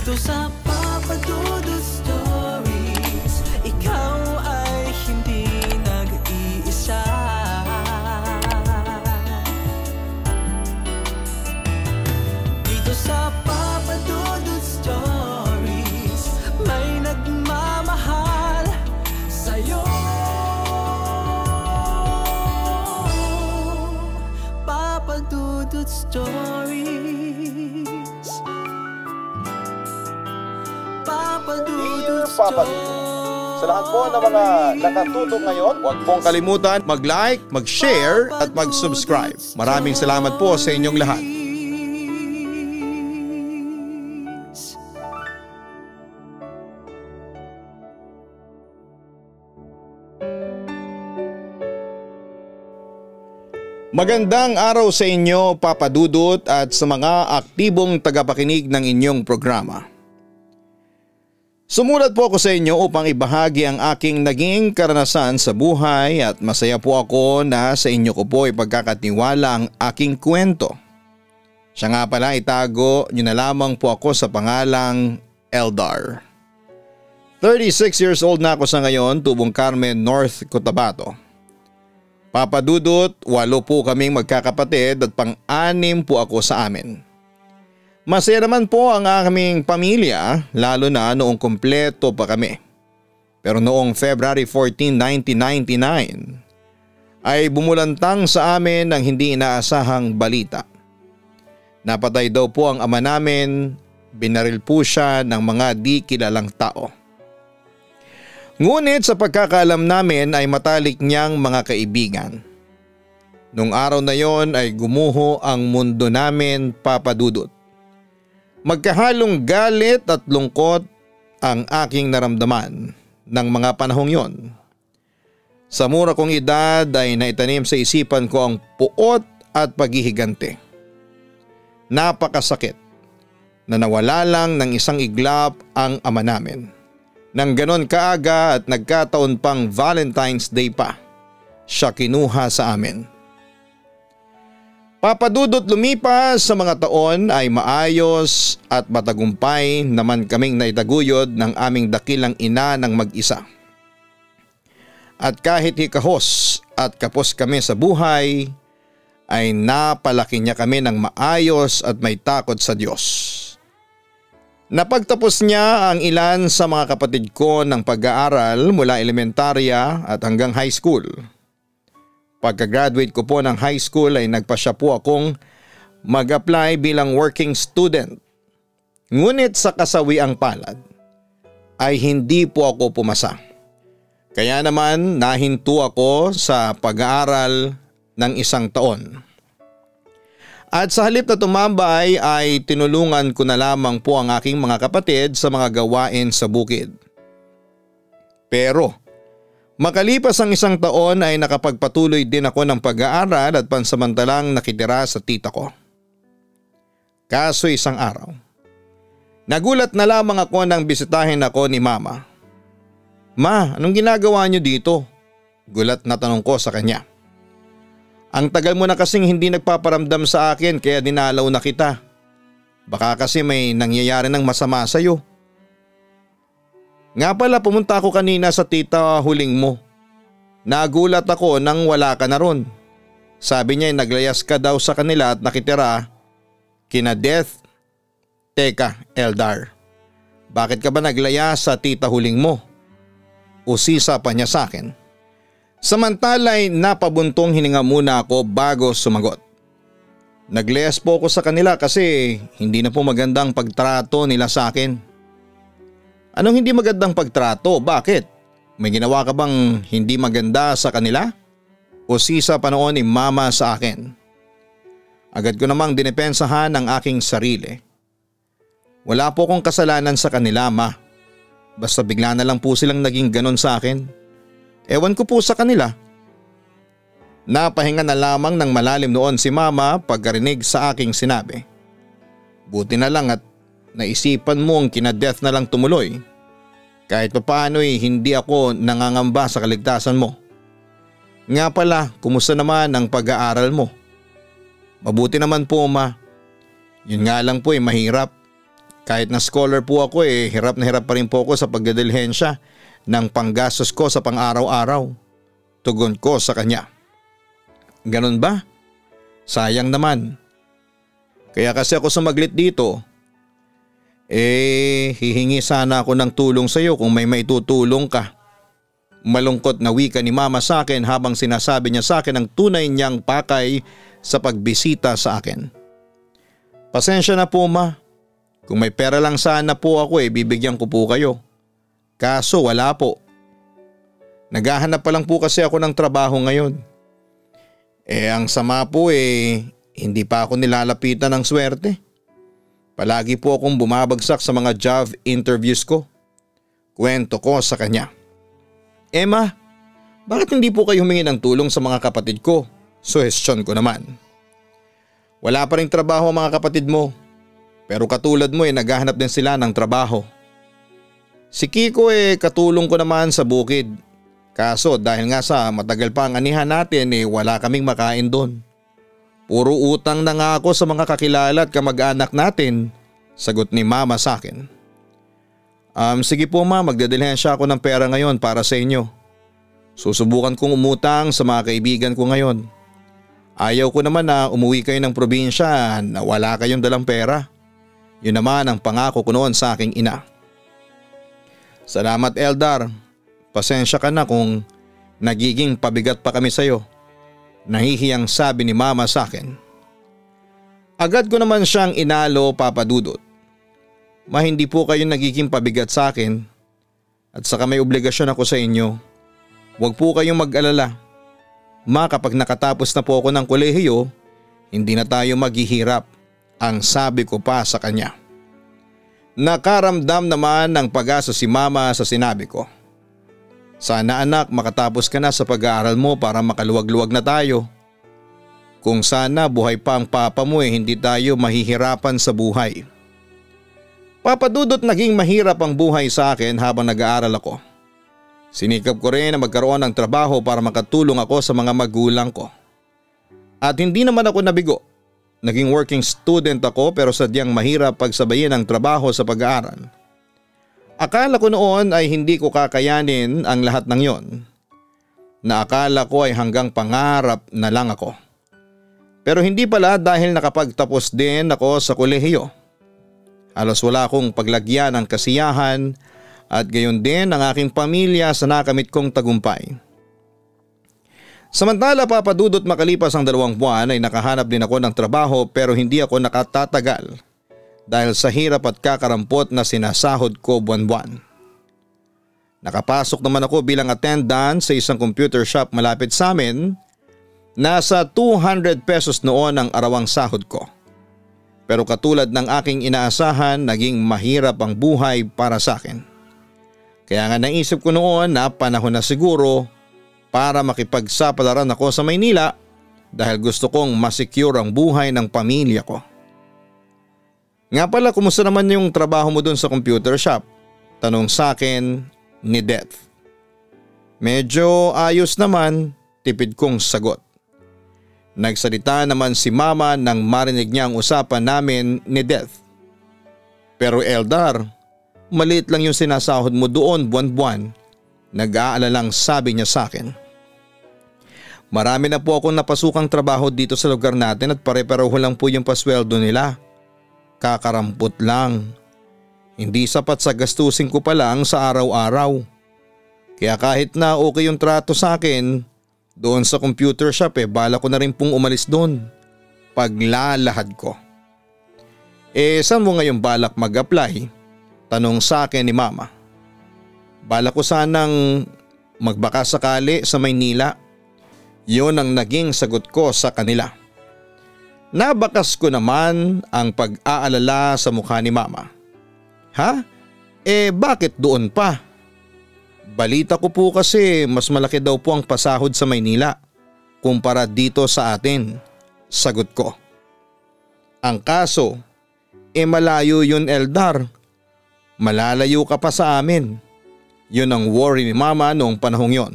Dito sa Papa Dudut Stories, ikaw ay hindi nag-iisa. Dito sa Papa Dudut Stories, may nagmamahal sa'yo. Papa Dudut Stories. Papa Dudut Stories. Sa lahat po ng mga nakatutok ngayon, huwag pong kalimutan mag-like, mag-share at mag-subscribe. Maraming salamat po sa inyong lahat. Magandang araw sa inyo, Papa Dudut, at sa mga aktibong tagapakinig ng inyong programa. Sumulat po ako sa inyo upang ibahagi ang aking naging karanasan sa buhay at masaya po ako na sa inyo ko po ipagkakatiwala ang aking kwento. Siya nga pala, itago nyo na lamang po ako sa pangalang Eldar. 36 years old na ako sa ngayon, Tubong Carmen, North Cotabato. Papa Dudut, 8 po kaming magkakapatid at pang-6 po ako sa amin. Masaya naman po ang aming pamilya, lalo na noong kumpleto pa kami. Pero noong February 14, 1999 ay bumulantang sa amin ang hindi inaasahang balita. Napatay daw po ang ama namin, binaril po siya ng mga di kilalang tao. Ngunit sa pagkakaalam namin ay matalik niyang mga kaibigan. Nung araw na yon ay gumuho ang mundo namin, Papa Dudut. Magkahalong galit at lungkot ang aking naramdaman ng mga panahong yon. Sa mura kong edad ay naitanim sa isipan ko ang puot at paghihigante. Napakasakit na nawala lang ng isang iglap ang ama namin. Nang ganon kaaga at nagkataon pang Valentine's Day pa, siya kinuha sa amin. Papa Dudut, lumipas sa mga taon ay maayos at matagumpay naman kaming naitaguyod ng aming dakilang ina ng mag-isa. At kahit hikahos at kapos kami sa buhay, ay napalaki niya kami ng maayos at may takot sa Diyos. Napagtapos niya ang ilan sa mga kapatid ko ng pag-aaral mula elementarya at hanggang high school. Pagka-graduate ko po ng high school ay nagpasya po akong mag-apply bilang working student. Ngunit sa kasawiang palad ay hindi po ako pumasa. Kaya naman nahinto ako sa pag-aaral ng 1 taon. At sa halip na tumambay ay tinulungan ko na lamang po ang aking mga kapatid sa mga gawain sa bukid. Pero makalipas ang 1 taon ay nakapagpatuloy din ako ng pag-aaral at pansamantalang nakitira sa tita ko. Kaso isang araw, nagulat na lamang ako nang bisitahin ako ni Mama. "Ma, anong ginagawa niyo dito?" Gulat na tanong ko sa kanya. "Ang tagal mo na kasing hindi nagpaparamdam sa akin kaya dinalaw na kita. Baka kasi may nangyayari ng masama sa'yo." "Nga pala, pumunta ako kanina sa tita huling mo. Nagulat ako nang wala ka na ron. Sabi niya naglayas ka daw sa kanila at nakitira kina Death." "Teka, Eldar, bakit ka ba naglayas sa tita huling mo?" Usisa pa niya sa akin. Samantala'y napabuntong hininga muna ako bago sumagot. "Naglayas po ako sa kanila kasi hindi na po magandang pagtrato nila sa akin." "Anong hindi magandang pagtrato? Bakit? May ginawa ka bang hindi maganda sa kanila?" Usisa pa noon ni Mama sa akin. Agad ko namang dinepensahan ang aking sarili. "Wala po akong kasalanan sa kanila, Ma. Basta bigla na lang po silang naging ganon sa akin. Ewan ko po sa kanila." Napahinga na lamang ng malalim noon si Mama pagkarinig sa aking sinabi. "Buti na lang at naisipan mong kina-Death na lang tumuloy. Kahit papaano'y hindi ako nangangamba sa kaligtasan mo. Nga pala, kumusta naman ang pag-aaral mo?" "Mabuti naman po, Ma. Yun nga lang po mahirap. Kahit na scholar po ako hirap na hirap pa rin po ako sa pagdadilhensya ng panggastos ko sa pang-araw-araw. Tugon ko sa kanya. Ganun ba? Sayang naman. Kaya kasi ako sumaglit dito. Hihingi sana ako ng tulong sa iyo kung may maitutulong ka. Malungkot na wika ni mama sa akin habang sinasabi niya sa akin ang tunay niyang pakay sa pagbisita sa akin. Pasensya na po ma. Kung may pera lang sana po ako bibigyan ko po kayo. Kaso wala po. Naghahanap pa lang po kasi ako ng trabaho ngayon. Ang sama po hindi pa ako nilalapitan ng swerte. Palagi po akong bumabagsak sa mga job interviews ko. Kwento ko sa kanya. Ma, bakit hindi po kayo humingi ng tulong sa mga kapatid ko? Suhestyon ko naman. Wala pa ring trabaho ang mga kapatid mo. Pero katulad mo naghahanap din sila ng trabaho. Si Kiko katulong ko naman sa bukid. Kaso dahil nga sa matagal pa ang anihan natin wala kaming makain doon. Puro utang na nga ako sa mga kakilala at kamag-anak natin, sagot ni mama sa akin. Sige po ma, magdadilhensya ako ng pera ngayon para sa inyo. Susubukan kong umutang sa mga kaibigan ko ngayon. Ayaw ko naman na umuwi kayo ng probinsya na wala kayong dalang pera. Yun naman ang pangako ko noon sa aking ina. Salamat Eldar, pasensya ka na kung nagiging pabigat pa kami sa iyo. Nahihiyang sabi ni mama sa akin. Agad ko naman siyang inalo Papa Dudut. Ma, hindi po kayo nagiging pabigat sa akin at saka may obligasyon ako sa inyo. Huwag po kayong mag-alala. Ma, kapag nakatapos na po ako ng kolehiyo, hindi na tayo maghihirap, ang sabi ko pa sa kanya. Nakaramdam naman ng pag-asa si mama sa sinabi ko. Sana anak makatapos ka na sa pag-aaral mo para makaluwag-luwag na tayo. Kung sana buhay pa ang papa mo hindi tayo mahihirapan sa buhay. Papa Dudut, naging mahirap ang buhay sa akin habang nag-aaral ako. Sinikap ko rin na magkaroon ng trabaho para makatulong ako sa mga magulang ko. At hindi naman ako nabigo. Naging working student ako pero sadyang mahirap pagsabayin ang trabaho sa pag-aaral. Akala ko noon ay hindi ko kakayanin ang lahat ng yon. Naakala ko ay hanggang pangarap na lang ako. Pero hindi pala dahil nakapagtapos din ako sa kolehiyo. Halos wala akong paglagyan ng kasiyahan at gayon din ang aking pamilya sa nakamit kong tagumpay. Samantala Papa Dudut, makalipas ang 2 buwan ay nakahanap din ako ng trabaho pero hindi ako nakatatagal dahil sa hirap at kakarampot na sinasahod ko buwan-buwan. Nakapasok naman ako bilang attendant sa isang computer shop malapit sa amin. Nasa 200 pesos noon ang arawang sahod ko. Pero katulad ng aking inaasahan, naging mahirap ang buhay para sa akin. Kaya nga naisip ko noon na panahon na siguro para makipagsapalaran ako sa Maynila dahil gusto kong masecure ang buhay ng pamilya ko. Nga pala, kumusta naman yung trabaho mo dun sa computer shop? Tanong sa akin ni Death. Medyo ayos naman, tipid kong sagot. Nagsalita naman si mama nang marinig niya ang usapan namin ni Death. Pero Eldar, maliit lang yung sinasahod mo doon buwan-buwan. Nag-aalalang sabi niya sa akin. Marami na po akong napasukang trabaho dito sa lugar natin at pare-pareho lang po yung pasweldo nila. Kakarampot lang. Hindi sapat sa gastusin ko pa lang sa araw-araw. Kaya kahit na okay yung trato sa akin doon sa computer shop bala ko na rin pong umalis doon. Paglalahad ko. Saan mo ngayon balak mag-apply? Tanong sa akin ni mama. Balak ko sanang magbaka sakali sa Maynila. Yun ang naging sagot ko sa kanila. Nabakas ko naman ang pag-aalala sa mukha ni mama. Ha? Bakit doon pa? Balita ko po kasi mas malaki daw po ang pasahod sa Maynila kumpara dito sa atin. Sagot ko. Ang kaso, malayo yun Eldar. Malalayo ka pa sa amin. Yun ang worry ni mama noong panahong yon.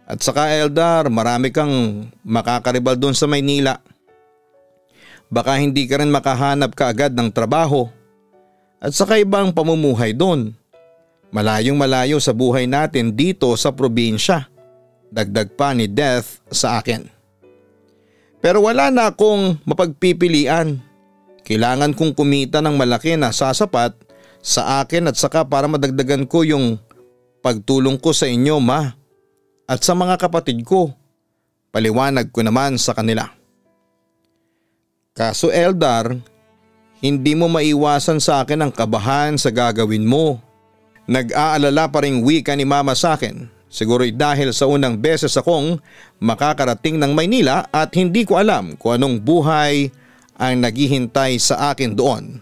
At saka Eldar, marami kang makakaribal doon sa Maynila. Baka hindi ka rin makahanap kaagad ng trabaho at saka ibang pamumuhay doon. Malayong malayo sa buhay natin dito sa probinsya. Dagdag pa ni Death sa akin. Pero wala na akong mapagpipilian. Kailangan kong kumita ng malaki na sasapat sa akin at saka para madagdagan ko yung pagtulong ko sa inyo, ma, at sa mga kapatid ko. Paliwanag ko naman sa kanila. Kaso Eldar, hindi mo maiwasan sa akin ang kabahan sa gagawin mo. Nag-aalala pa ring wika ni mama sa akin. Siguro'y dahil sa unang beses akong makakarating ng Maynila at hindi ko alam kung anong buhay ang naghihintay sa akin doon.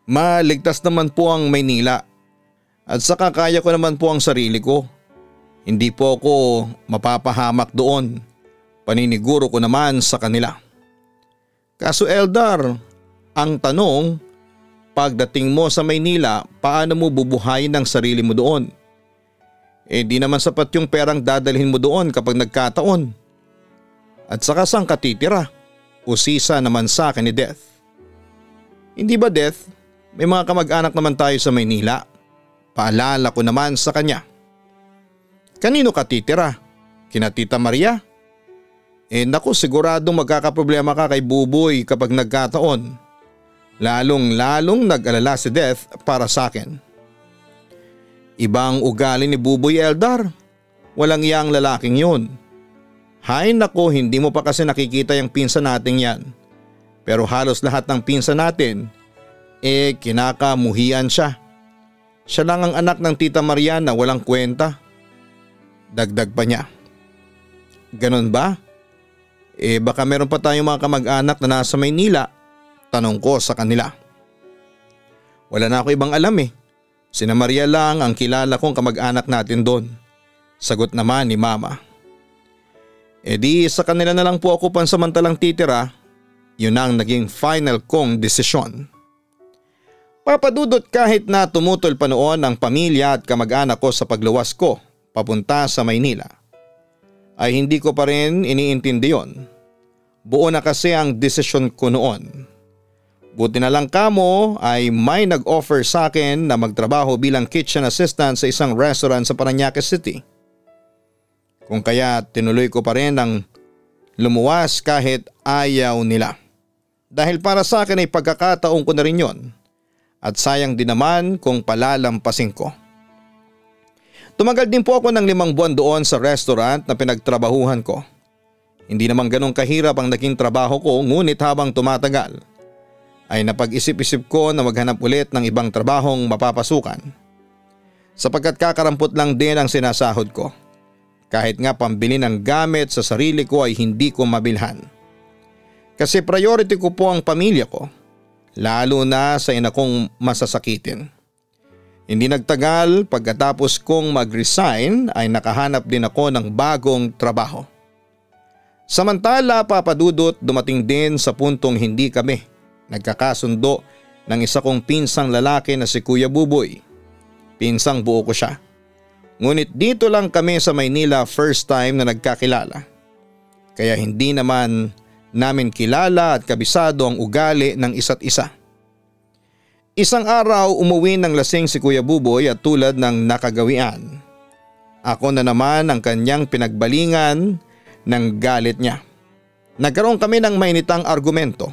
Maligtas naman po ang Maynila at saka kaya ko naman po ang sarili ko. Hindi po ako mapapahamak doon. Paniniguro ko naman sa kanila. Kaso Eldar, ang tanong, pagdating mo sa Maynila, paano mo bubuhayin ang sarili mo doon? Di naman sapat yung perang dadalhin mo doon kapag nagkataon. At saka saan ka titira? Usisa naman sa akin ni Death. Hindi ba Death, may mga kamag-anak naman tayo sa Maynila? Paalala ko naman sa kanya. Kanino ka titira? Kina Tita Maria? Naku, siguradong magkakaproblema ka kay Buboy kapag nagkataon. Lalong nag-alala si Death para sa akin. Ibang ugali ni Buboy, Eldar. Walang iyang lalaking yun. Hay nako, hindi mo pa kasi nakikita yung pinsan natin yan. Pero halos lahat ng pinsan natin, kinakamuhian siya. Siya lang ang anak ng Tita Maria na walang kwenta. Dagdag pa niya. Ganon ba? Baka meron pa tayong mga kamag-anak na nasa Maynila. Tanong ko sa kanila. Wala na ako ibang alam Sina Maria lang ang kilala kong kamag-anak natin doon. Sagot naman ni Mama. Di sa kanila na lang po ako pansamantalang titira. Yun ang naging final kong desisyon. Papadudot kahit na tumutol pa noon ang pamilya at kamag-anak ko sa pagluwas ko papunta sa Maynila, ay hindi ko pa rin iniintindi yon. Buo na kasi ang desisyon ko noon. Buti na lang kamo ay may nag-offer sa akin na magtrabaho bilang kitchen assistant sa isang restaurant sa Parañaque City. Kung kaya tinuloy ko pa rin ang lumuwas kahit ayaw nila. Dahil para sa akin ay pagkakataon ko na rin yon. At sayang din naman kung palalampasin ko. Tumagal din po ako ng 5 buwan doon sa restaurant na pinagtrabahuhan ko. Hindi naman ganun kahirap ang naging trabaho ko, ngunit habang tumatagal ay napag-isip-isip ko na maghanap ulit ng ibang trabahong mapapasukan. Sapagkat kakarampot lang din ang sinasahod ko. Kahit nga pambili ng gamit sa sarili ko ay hindi ko mabilhan. Kasi priority ko po ang pamilya ko, lalo na sa ina kong masasakitin. Hindi nagtagal, pagkatapos kong mag-resign ay nakahanap din ako ng bagong trabaho. Samantala, Papadudot, dumating din sa puntong hindi kami nagkakasundo ng isa kong pinsang lalaki na si Kuya Buboy. Pinsang buo ko siya. Ngunit dito lang kami sa Maynila first time na nagkakilala. Kaya hindi naman namin kilala at kabisado ang ugali ng isa't isa. Isang araw umuwi ng lasing si Kuya Buboy at tulad ng nakagawian, ako na naman ang kanyang pinagbalingan ng galit niya. Nagkaroon kami ng mainitang argumento.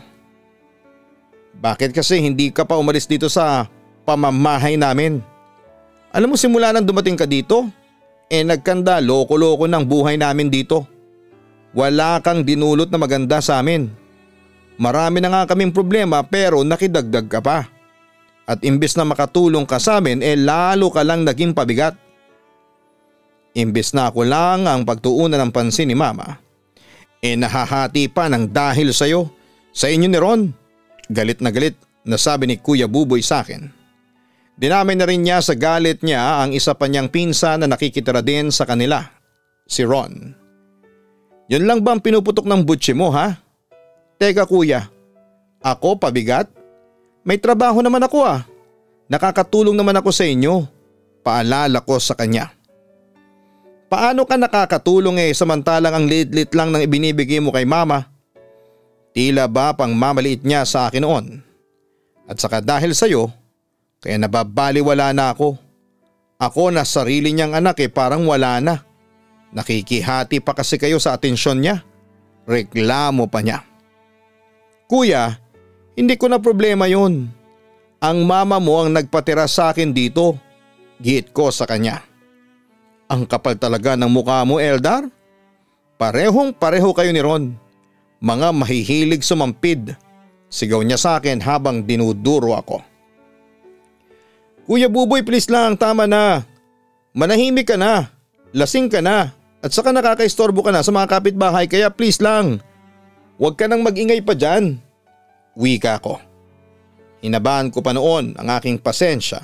Bakit kasi hindi ka pa umalis dito sa pamamahay namin? Alam mo, simula nang dumating ka dito, nagkanda loko-loko ng buhay namin dito. Wala kang dinulot na maganda sa amin. Marami na nga kaming problema pero nakidagdag ka pa. At imbes na makatulong ka sa amin, lalo ka lang naging pabigat. Imbes na ako lang ang pagtuunan ng pansin ni Mama, nahahati pa ng dahil sa'yo, sa inyo ni Ron. Galit na sabi ni Kuya Buboy sa akin. Dinamay na rin niya sa galit niya ang isa pa niyang pinsan na nakikitira din sa kanila, si Ron. Yun lang ba ang pinuputok ng butsi mo, ha? Teka kuya, ako pabigat? May trabaho naman ako Nakakatulong naman ako sa inyo. Paalala ko sa kanya. Paano ka nakakatulong samantalang ang liit-liit lang ng ibinibigay mo kay Mama? Tila ba pang mamaliit niya sa akin noon. At saka dahil sa'yo, Kaya nababaliwala na ako. Ako na sarili niyang anak parang wala na. Nakikihati pa kasi kayo sa atensyon niya. Reklamo pa niya. Kuya, hindi ko na problema yun. Ang mama mo ang nagpatira sa akin dito. Giit ko sa kanya. Ang kapal talaga ng mukha mo, Eldar. Parehong pareho kayo ni Ron. Mga mahihilig sumampid. Sigaw niya sa akin habang dinuduro ako. Kuya Buboy, please lang, tama na. Manahimik ka na. Lasing ka na. At saka nakakaistorbo ka na sa mga kapitbahay kaya please lang. Huwag ka nang mag-ingay pa dyan. Wika ko. Hinabahan ko pa noon ang aking pasensya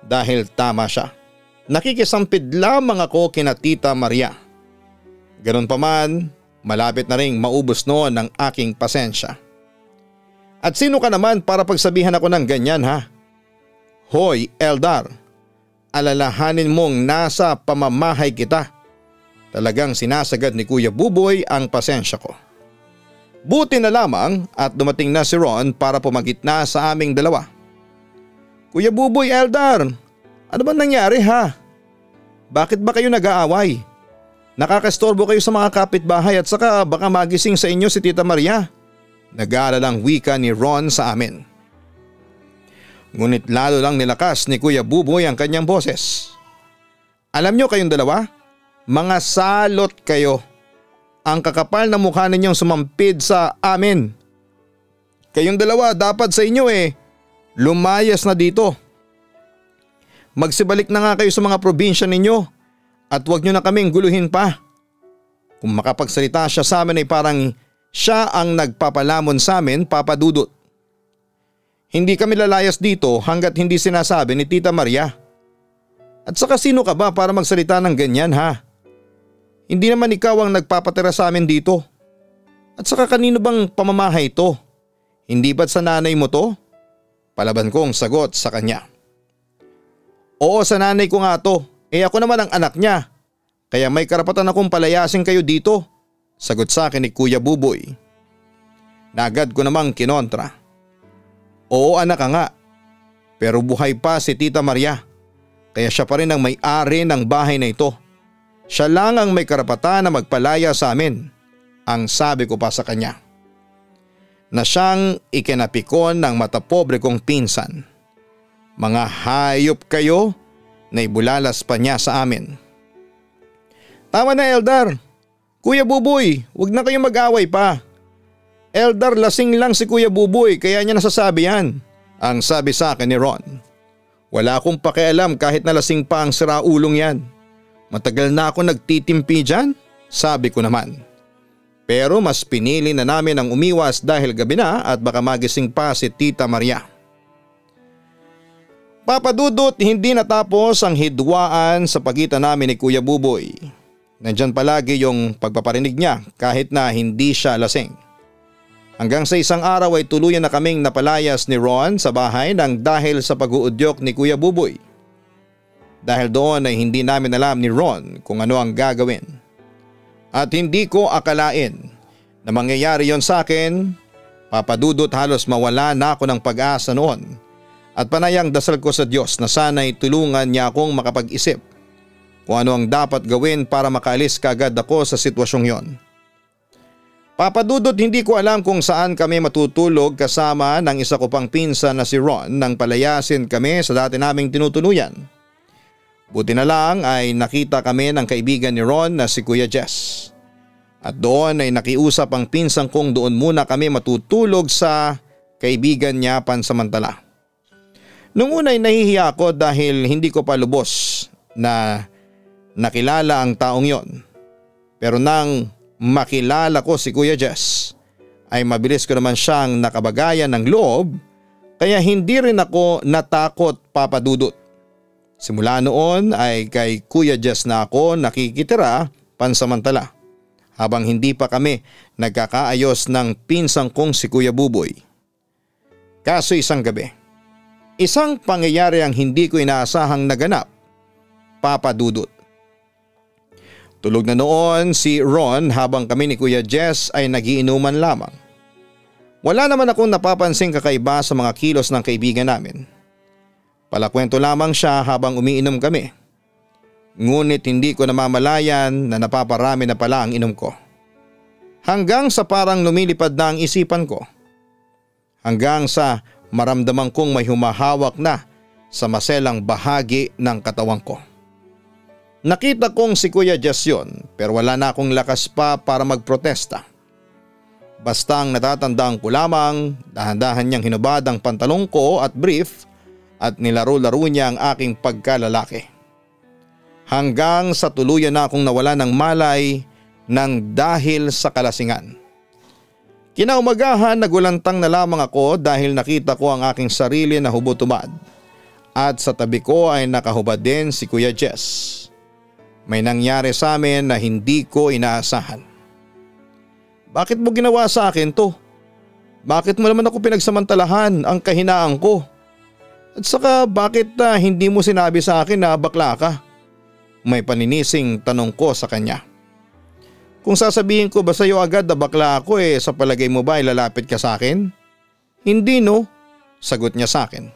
dahil tama siya. Nakikisampid lamang ako kina Tita Maria. Ganun pa man, malapit na ring maubos noon ang aking pasensya. At sino ka naman para pagsabihan ako ng ganyan ha? Hoy Eldar, alalahanin mong nasa pamamahay kita. Talagang sinasagad ni Kuya Buboy ang pasensya ko. Buti na lamang at dumating na si Ron para pumagitna sa aming dalawa. Kuya Buboy, Eldar, ano ba nangyari ha? Bakit ba kayo nag-aaway? Nakakastorbo kayo sa mga kapitbahay at saka baka magising sa inyo si Tita Maria. Nag-aalalang wika ni Ron sa amin. Ngunit lalo lang nilakas ni Kuya Buboy ang kanyang boses. Alam nyo kayong dalawa? Mga salot kayo. Ang kakapal na mukha ninyong sumampid sa amin. Kayong dalawa dapat sa inyo lumayas na dito. Magsibalik na nga kayo sa mga probinsya ninyo at huwag nyo na kaming guluhin pa. Kung makapagsalita siya sa amin ay parang siya ang nagpapalamon sa amin, Papa Dudut. Hindi kami lalayas dito hanggat hindi sinasabi ni Tita Maria. At saka sino ka ba para magsalita ng ganyan ha? Hindi naman ikaw ang nagpapatira sa amin dito. At saka kanino bang pamamahay ito? Hindi ba't sa nanay mo to? Palaban kong sagot sa kanya. Oo, sa nanay ko nga to. Ako naman ang anak niya. Kaya may karapatan akong palayasin kayo dito. Sagot sa akin ni Kuya Buboy. Nagad ko namang kinontra. Oo anak ka nga. Pero buhay pa si Tita Maria. Kaya siya pa rin ang may-ari ng bahay na ito. Siya lang ang may karapatan na magpalaya sa amin. Ang sabi ko pa sa kanya. Na siyang ikinapikon ng matapobre kong pinsan. Mga hayop kayo na ibulalas pa niya sa amin. Tama na Eldar. Kuya Buboy, huwag na kayong mag-away pa. Eldar, lasing lang si Kuya Buboy kaya niya nasasabi yan. Ang sabi sa akin ni Ron. Wala akong pakialam kahit na lasing pa ang siraulong yan. Matagal na ako nagtitimpi dyan, sabi ko naman. Pero mas pinili na namin ang umiwas dahil gabi na at baka magising pa si Tita Maria. Papa Dudut, hindi natapos ang hidwaan sa pagitan namin ni Kuya Buboy. Nandyan palagi yung pagpaparinig niya kahit na hindi siya lasing. Hanggang sa isang araw ay tuluyan na kaming napalayas ni Ron sa bahay nang dahil sa pag-uudyok ni Kuya Buboy. Dahil doon ay hindi namin alam ni Ron kung ano ang gagawin. At hindi ko akalain na mangyayari yon sa akin. Papa Dudut, halos mawala na ako ng pag-asa noon. At panayang dasal ko sa Diyos na sana'y tulungan niya akong makapag-isip kung ano ang dapat gawin para makaalis kagad ako sa sitwasyong yon. Papa Dudut, hindi ko alam kung saan kami matutulog kasama ng isa ko pang pinsan na si Ron nang palayasin kami sa dati naming tinutuluyan. Buti na lang ay nakita kami ng kaibigan ni Ron na si Kuya Jess. At doon ay nakiusap ang pinsan kong doon muna kami matutulog sa kaibigan niya pansamantala. Nung una ay nahihiya ako dahil hindi ko pa lubos na nakilala ang taong yon. Pero nang makilala ko si Kuya Jess ay mabilis ko naman siyang nakabagayan ng loob kaya hindi rin ako natakot, Papa Dudut. Simula noon ay kay Kuya Jess na ako nakikitira pansamantala habang hindi pa kami nagkakaayos ng pinsang kong si Kuya Buboy. Kaso isang gabi, isang pangyayari ang hindi ko inaasahang naganap, Papa Dudut. Tulog na noon si Ron habang kami ni Kuya Jess ay nagiinuman lamang. Wala naman akong napapansing kakaiba sa mga kilos ng kaibigan namin. Palakwento lamang siya habang umiinom kami. Ngunit hindi ko namamalayan na napaparami na pala ang inom ko. Hanggang sa parang lumilipad na ang isipan ko. Hanggang sa maramdaman kong may humahawak na sa maselang bahagi ng katawan ko. Nakita kong si Kuya Jess yun, pero wala na akong lakas pa para magprotesta. Basta ang natatandaan ko lamang, dahan-dahan niyang hinubad ang pantalong ko at brief at nilaro-laro niya ang aking pagkalalaki. Hanggang sa tuluyan na akong nawala ng malay nang dahil sa kalasingan. Kinaumagahan nagulantang na lamang ako dahil nakita ko ang aking sarili na hubot-tubad at sa tabi ko ay nakahubad din si Kuya Jess. May nangyari sa amin na hindi ko inaasahan. Bakit mo ginawa sa akin to? Bakit mo naman ako pinagsamantalahan ang kahinaan ko? At saka bakit hindi mo sinabi sa akin na bakla ka? May paninising tanong ko sa kanya. Kung sasabihin ko ba sa iyo agad na bakla ako sa palagay mo ba ay lalapit ka sa akin? Hindi no, sagot niya sa akin.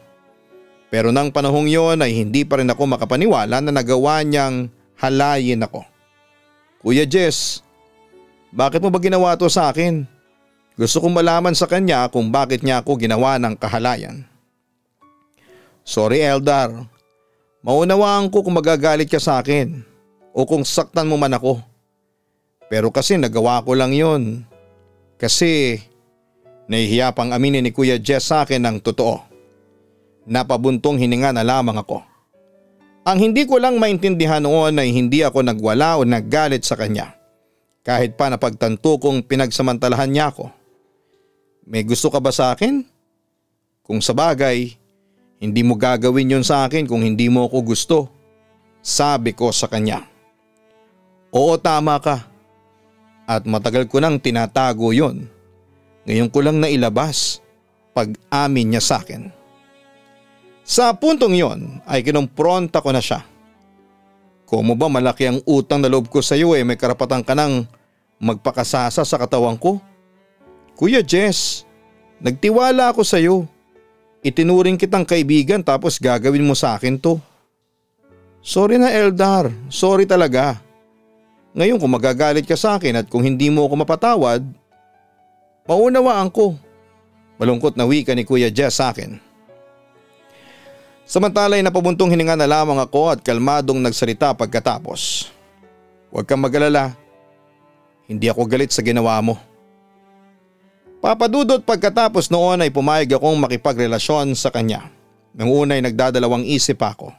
Pero nang panahong yon ay hindi pa rin ako makapaniwala na nagawa niyang halayin ako. Kuya Jess, bakit mo ba ginawa to sa akin? Gusto kong malaman sa kanya kung bakit niya ako ginawa ng kahalayan. Sorry Eldar, maunawaan ko kung magagalit ka sa akin o kung saktan mo man ako. Pero kasi nagawa ko lang yun. Kasi nahihiya pang aminin ni Kuya Jess sa akin ng totoo. Napabuntong hininga na lamang ako. Ang hindi ko lang maintindihan noon ay hindi ako nagwala o naggalit sa kanya. Kahit pa napagtanto kong pinagsamantalahan niya ako. May gusto ka ba sa akin? Kung sa bagay, hindi mo gagawin yun sa akin kung hindi mo ako gusto. Sabi ko sa kanya. Oo, tama ka. At matagal ko nang tinatago yon. Ngayon ko lang nailabas pag-amin niya sa akin. Sa puntong yon ay kinumpronta ko na siya. Kung mo ba malaki ang utang na loob ko sa iyo may karapatan ka nang magpakasasa sa katawan ko? Kuya Jess, nagtiwala ako sa iyo. Itinuring kitang kaibigan tapos gagawin mo sa akin to. Sorry na Eldar, sorry talaga. Ngayon kung magagalit ka sa akin at kung hindi mo ako mapatawad, maunawaan ko. Malungkot na wika ni Kuya Jess sa akin. Samantala ay napabuntong hininga na lamang ako at kalmadong nagsalita pagkatapos. Huwag kang mag-alala. Hindi ako galit sa ginawa mo. Papadudot pagkatapos noon ay pumayag akong makipagrelasyon sa kanya. Nang una ay nagdadalawang isip ako.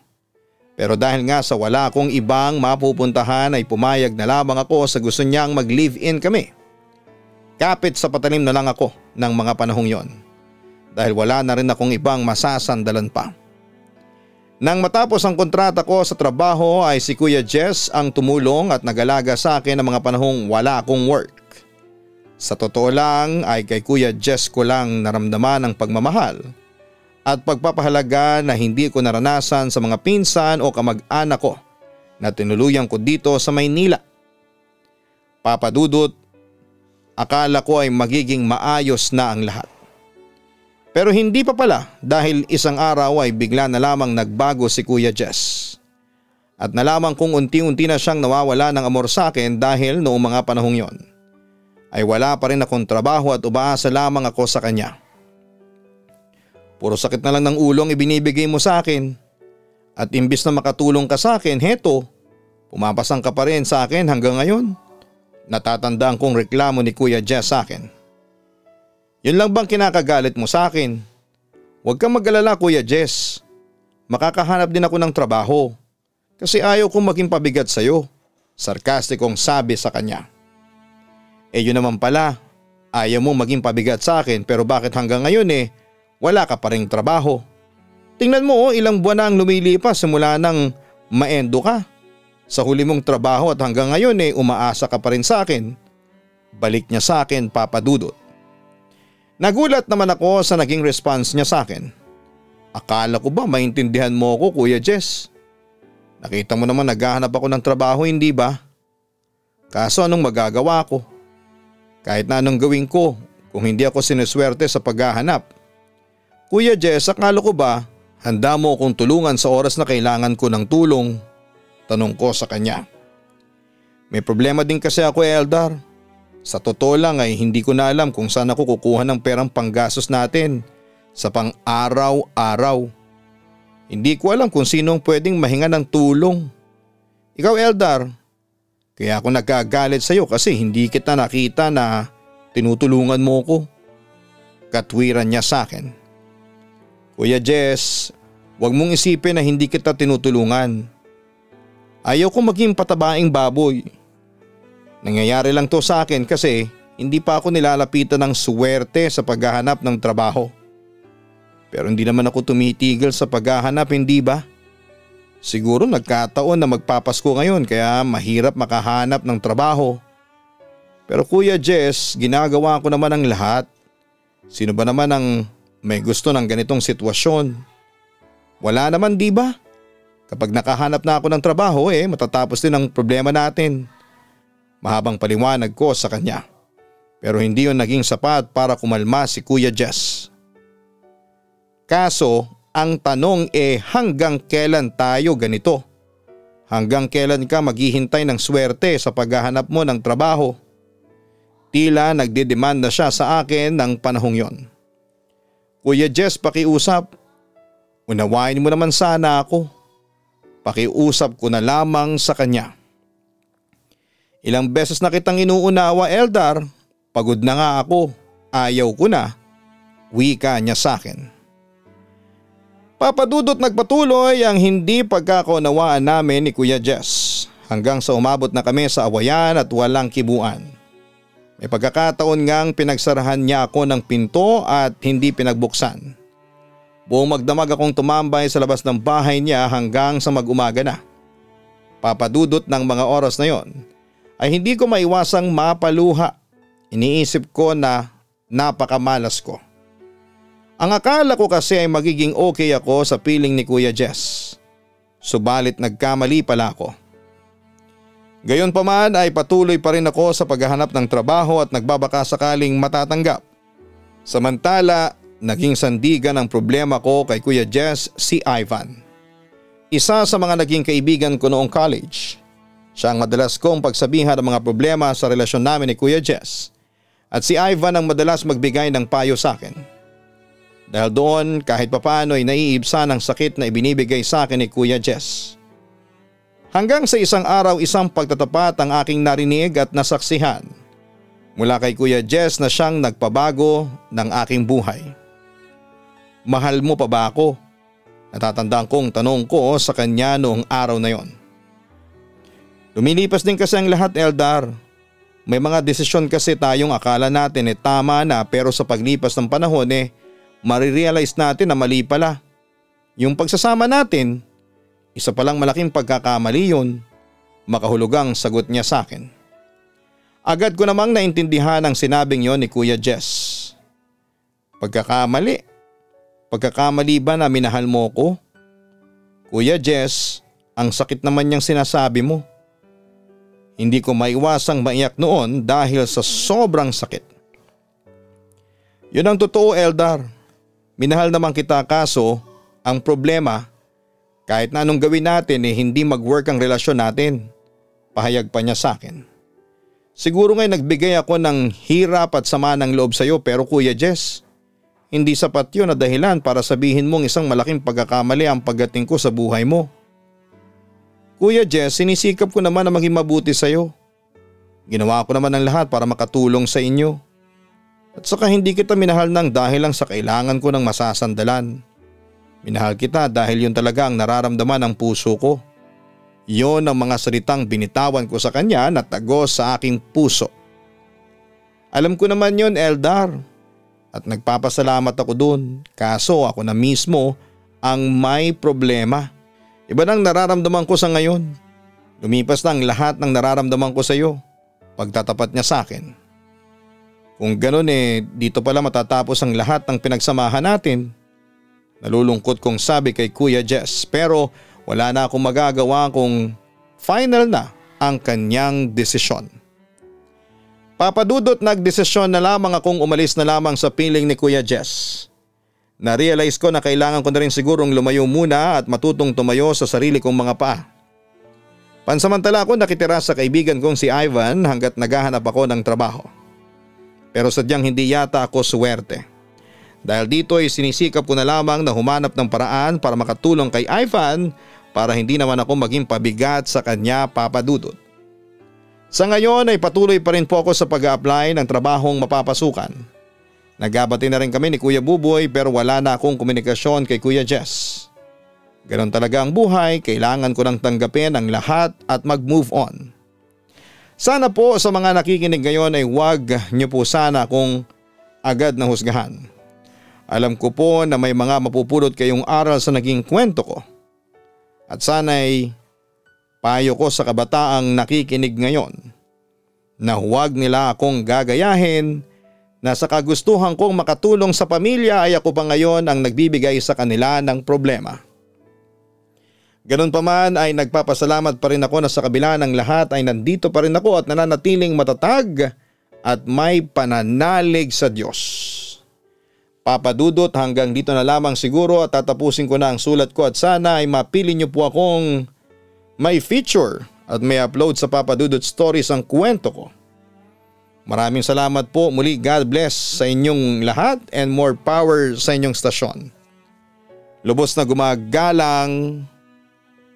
Pero dahil nga sa wala akong ibang mapupuntahan ay pumayag na lamang ako sa gusto niyang mag-live-in kami. Kapit sa patalim na lang ako ng mga panahong yon. Dahil wala na rin akong ibang masasandalan pa. Nang matapos ang kontrata ko sa trabaho ay si Kuya Jess ang tumulong at nag-alaga sa akin ng mga panahong wala akong work. Sa totoo lang ay kay Kuya Jess ko lang naramdaman ang pagmamahal at pagpapahalaga na hindi ko naranasan sa mga pinsan o kamag-anak ko na tinuluyan ko dito sa Maynila. Papadudot, akala ko ay magiging maayos na ang lahat. Pero hindi pa pala dahil isang araw ay bigla na lamang nagbago si Kuya Jess. At nalaman kong unti-unti na siyang nawawala ng amor sa akin dahil noong mga panahong yon ay wala pa rin akong trabaho at umaasa lamang ako sa kanya. Puro sakit na lang ng ulo ang ibinibigay mo sa akin. At imbis na makatulong ka sa akin, heto, pumapasang ka pa rin sa akin hanggang ngayon. Natatandaan kong reklamo ni Kuya Jess sa akin. Yun lang bang kinakagalit mo sa akin? Huwag kang mag-alala Kuya Jess. Makakahanap din ako ng trabaho. Kasi ayaw kong maging pabigat sa'yo. Sarkastikong sabi sa kanya. Yun naman pala, ayaw mong maging pabigat sa akin pero bakit hanggang ngayon wala ka pa ring trabaho. Tingnan mo ilang buwan na ang lumilipas simula nang maendo ka. Sa huli mong trabaho at hanggang ngayon umaasa ka pa rin sa akin. Balik niya sa akin papadudot. Nagulat naman ako sa naging response niya sa akin. Akala ko ba maintindihan mo ako Kuya Jess? Nakita mo naman naghahanap ako ng trabaho hindi ba? Kaso anong magagawa ko? Kahit na anong gawin ko kung hindi ako sinuswerte sa paghahanap. Kuya Jess, akala ko ba Handa mo akong tulungan sa oras na kailangan ko ng tulong? Tanong ko sa kanya. May problema din kasi ako, Eldar. Sa totoo lang ay hindi ko na alam kung saan ako kukuha ng perang panggastos natin sa pang-araw-araw. Hindi ko alam kung sino ang pwedeng mahinga ng tulong. Ikaw, Eldar, kaya ako nagkagalit sa iyo kasi hindi kita nakita na tinutulungan mo ko. Katwiran niya sa akin. Kuya Jess, huwag mong isipin na hindi kita tinutulungan. Ayaw ko maging patabaing baboy. Nangyayari lang to sa akin kasi hindi pa ako nilalapitan ng suwerte sa paghahanap ng trabaho. Pero hindi naman ako tumitigil sa paghahanap, hindi ba? Siguro nagkataon na magpapasko ngayon kaya mahirap makahanap ng trabaho. Pero Kuya Jess, ginagawa ko naman ang lahat. Sino ba naman ang may gusto ng ganitong sitwasyon? Wala naman, di ba? Kapag nakahanap na ako ng trabaho matatapos din ang problema natin. Mahabang paliwanag ko sa kanya. Pero hindi yun naging sapat para kumalma si Kuya Jess. Kaso ang tanong hanggang kailan tayo ganito? Hanggang kailan ka maghihintay ng swerte sa paghahanap mo ng trabaho? Tila nagdidemanda siya sa akin ng panahong yon. Kuya Jess, pakiusap. Unawain mo naman sana ako. Pakiusap ko na lamang sa kanya. Ilang beses na kitang inuunawa, Eldar. Pagod na nga ako. Ayaw ko na. Wika niya sa akin. Papadudot nagpatuloy ang hindi pagkakaunawaan namin ni Kuya Jess hanggang sa umabot na kami sa awayan at walang kibuan. May pagkakataon ngang pinagsarahan niya ako ng pinto at hindi pinagbuksan. Buong magdamag akong tumambay sa labas ng bahay niya hanggang sa mag-umaga na. Papadudot ng mga oras na yon ay hindi ko maiwasang mapaluha. Iniisip ko na napakamalas ko. Ang akala ko kasi ay magiging okay ako sa piling ni Kuya Jess. Subalit nagkamali pala ako. Gayon pa man ay patuloy pa rin ako sa paghahanap ng trabaho at nagbabaka sakaling matatanggap. Samantala, naging sandigan ang problema ko kay Kuya Jess si Ivan. Isa sa mga naging kaibigan ko noong college. Siya ang madalas kong pagsabihan ng mga problema sa relasyon namin ni Kuya Jess. At si Ivan ang madalas magbigay ng payo sa akin. Dahil doon kahit papaano ay naiibsa ng sakit na ibinibigay sa akin ni Kuya Jess. Hanggang sa isang araw isang pagtatapat ang aking narinig at nasaksihan mula kay Kuya Jess na siyang nagpabago ng aking buhay. Mahal mo pa ba ako? Natatandaan kong tanong ko sa kanya noong araw na yon. Lumilipas din kasi ang lahat, Eldar. May mga desisyon kasi tayong akala natin tama na pero sa paglipas ng panahon marirealize natin na mali pala. Yung pagsasama natin, isa palang malaking pagkakamali yun. Makahulugang sagot niya sa akin. Agad ko namang naintindihan ang sinabing yon ni Kuya Jess. Pagkakamali? Pagkakamali ba na minahal mo ko? Kuya Jess, ang sakit naman niyang sinasabi mo. Hindi ko maiwasang maiyak noon dahil sa sobrang sakit. Yun ang totoo, Eldar. Minahal naman kita kaso ang problema kahit na anong gawin natin hindi mag-work ang relasyon natin. Pahayag pa niya sa akin. Siguro nga'y nagbigay ako ng hirap at sama ng loob sa iyo pero Kuya Jess, hindi sapat yun na dahilan para sabihin mong isang malaking pagkakamali ang pagdating ko sa buhay mo. Kuya Jess, sinisikap ko naman na maging mabuti sa iyo. Ginawa ko naman ang lahat para makatulong sa inyo. At saka hindi kita minahal ng dahil lang sa kailangan ko ng masasandalan. Minahal kita dahil yun talaga ang nararamdaman ng puso ko. Yon ang mga salitang binitawan ko sa kanya na tagos sa aking puso. Alam ko naman yon, Eldar. At nagpapasalamat ako dun. Kaso ako na mismo ang may problema. Iba nang nararamdaman ko sa ngayon. Lumipas na ang lahat ng nararamdaman ko sa iyo. Pagtatapat niya sa akin. Kung ganun dito pala matatapos ang lahat ng pinagsamahan natin. Nalulungkot kong sabi kay Kuya Jess pero wala na akong magagawa kung final na ang kanyang desisyon. Papadudot nagdesisyon na lamang akong umalis na lamang sa piling ni Kuya Jess. Na-realize ko na kailangan ko na rin sigurong lumayo muna at matutong tumayo sa sarili kong mga paa. Pansamantala ako nakitira sa kaibigan kong si Ivan hanggat naghahanap ako ng trabaho. Pero sadyang hindi yata ako suwerte. Dahil dito ay sinisikap ko na lamang na humanap ng paraan para makatulong kay Ivan para hindi naman ako maging pabigat sa kanya, Papa Dudut. Sa ngayon ay patuloy pa rin po ako sa pag-a-apply ng trabahong mapapasukan. Nagabati na rin kami ni Kuya Buboy pero wala na akong komunikasyon kay Kuya Jess. Ganon talaga ang buhay, kailangan ko nang tanggapin ang lahat at mag-move on. Sana po sa mga nakikinig ngayon ay huwag niyo po sana akong agad na husgahan. Alam ko po na may mga mapupulot kayong aral sa naging kwento ko. At sana'y payo ko sa kabataang nakikinig ngayon na huwag nila akong gagayahin na sa kagustuhan kong makatulong sa pamilya ay ako pa ngayon ang nagbibigay sa kanila ng problema. Ganun pa man ay nagpapasalamat pa rin ako na sa kabila ng lahat ay nandito pa rin ako at nananatiling matatag at may pananalig sa Diyos. Papa Dudut, hanggang dito na lamang siguro at tatapusin ko na ang sulat ko at sana ay mapili niyo po akong may feature at may upload sa Papa Dudut Stories ang kwento ko. Maraming salamat po muli. God bless sa inyong lahat and more power sa inyong stasyon. Lubos na gumagalang,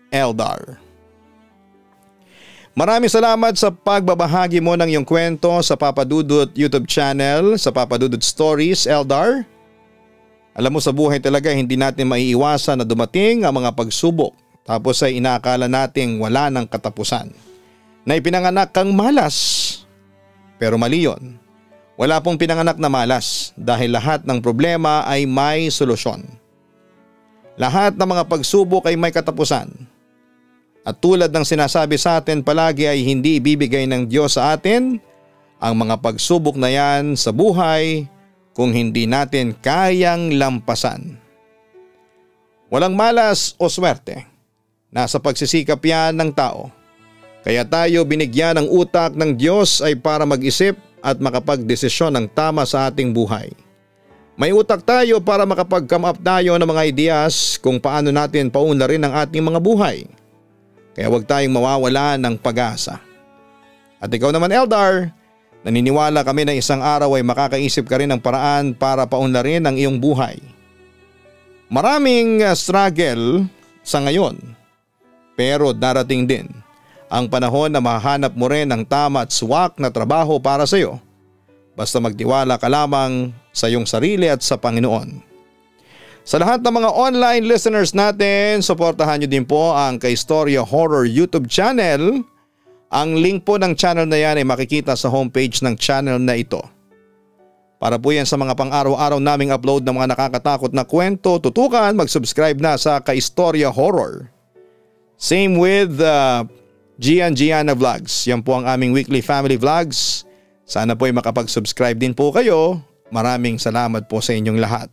Eldar. Maraming salamat sa pagbabahagi mo ng iyong kwento sa Papa Dudut YouTube channel, sa Papa Dudut Stories, Eldar. Alam mo, sa buhay talaga hindi natin maiiwasan na dumating ang mga pagsubok tapos ay inaakala nating wala ng katapusan. Na ipinanganak kang malas. Pero mali yun. Wala pong pinanganak na malas dahil lahat ng problema ay may solusyon. Lahat ng mga pagsubok ay may katapusan. At tulad ng sinasabi sa atin palagi ay hindi ibibigay ng Diyos sa atin ang mga pagsubok na yan sa buhay kung hindi natin kayang lampasan. Walang malas o swerte. Nasa pagsisikap yan ng tao. Kaya tayo binigyan ng utak ng Diyos ay para mag-isip at makapagdesisyon ng tama sa ating buhay. May utak tayo para makapag-come up tayo ng mga ideas kung paano natin paunlarin ang ating mga buhay. Kaya huwag tayong mawawala ng pag-asa. At ikaw naman, Eldar, naniniwala kami na isang araw ay makakaisip ka rin ng paraan para paunlarin ang iyong buhay. Maraming struggle sa ngayon, pero darating din ang panahon na mahanap mo rin ang tama at swak na trabaho para sa iyo. Basta magtiwala ka lamang sa iyong sarili at sa Panginoon. Sa lahat ng mga online listeners natin, suportahan nyo din po ang Kaistorya Horror YouTube channel. Ang link po ng channel na yan ay makikita sa homepage ng channel na ito. Para po yan sa mga pang-araw-araw naming upload ng mga nakakatakot na kwento, tutukan mag-subscribe na sa Kaistorya Horror. Same with Gianna Vlogs. Yan po ang aming weekly family vlogs. Sana po ay makapag-subscribe din po kayo. Maraming salamat po sa inyong lahat.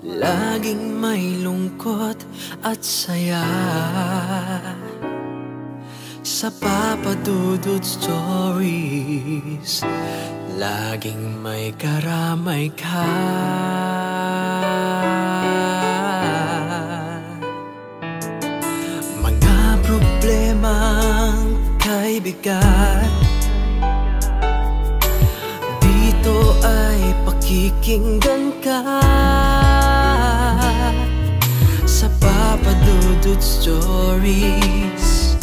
Laging may lungkot at saya sa Papa Dudut Stories. Laging may karamay ka. Mga problemang kay bigat, dito ay pakikinggan ka. Sa Papa Dudut Stories,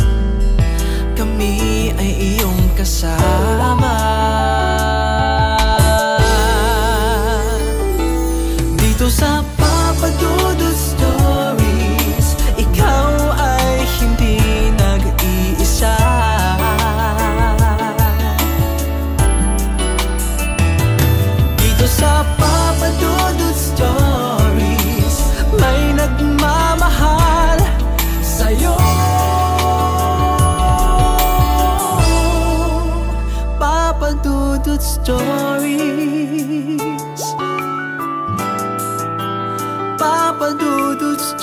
kami ay iyong kasama. Dito sa Papa Dudut Stories, ikaw ay hindi nag-iisa. Dito sa Papa Dudut Stories, may nagmamahal sa'yo. Papa Dudut. Stories,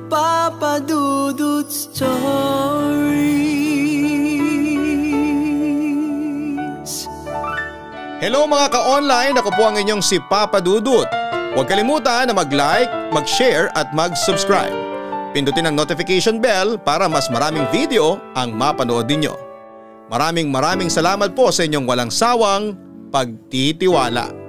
Papa Dudut Stories. Hello mga ka-online, ako po ang inyong si Papa Dudut. Huwag kalimutan na mag-like, mag-share at mag-subscribe. Pindutin ang notification bell para mas maraming video ang mapanood ninyo. Maraming salamat po sa inyong walang sawang pagtitiwala.